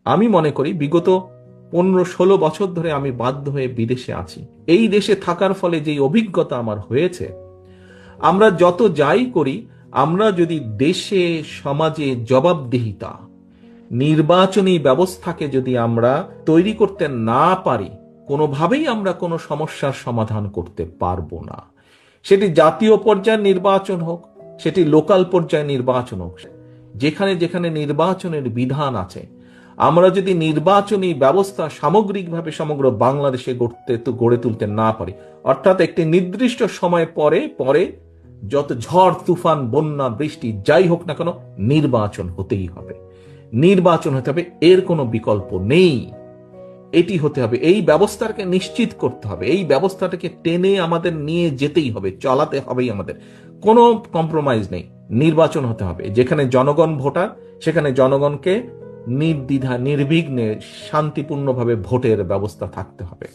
আমি মনে করি বিগত 15-16 বছর ধরে আমি বাধ্য হয়ে বিদেশে আছি। এই দেশে থাকার ফলে যে অভিজ্ঞতা আমার হয়েছে, আমরা যত যাই করি, আমরা যদি দেশে সমাজে জবাবদিহিতা, নির্বাচনী ব্যবস্থাকে যদি আমরা তৈরি করতে না পারি, কোনোভাবেই আমরা কোনো সমস্যার সমাধান করতে পারবো না। সেটি জাতীয় পর্যায়ের নির্বাচন হোক, সেটি লোকাল পর্যায়ে নির্বাচন হোক, যেখানে যেখানে নির্বাচনের বিধান আছে, আমরা যদি নির্বাচনী ব্যবস্থা সামগ্রিকভাবে সমগ্র বাংলাদেশে গড়ে তুলতে না পারি, অর্থাৎ একটি নির্দিষ্ট সময় পরে পরে যত ঝড় তুফান বন্যা বৃষ্টি যাই হোক না কেন, নির্বাচন হতেই হবে, নির্বাচন হতে হবে, এর কোনো বিকল্প নেই। এটি হতে হবে, এই ব্যবস্থাকে নিশ্চিত করতে হবে, এই ব্যবস্থাটাকে টেনে আমাদের নিয়ে যেতেই হবে, চালাতে হবেই আমাদের, কোনো কম্প্রোমাইজ নেই। নির্বাচন হতে হবে, যেখানে জনগণ ভোটার, সেখানে জনগণকে নির্দ্বিধা নির্বিঘ্নে শান্তিপূর্ণভাবে ভোটের ব্যবস্থা থাকতে হবে।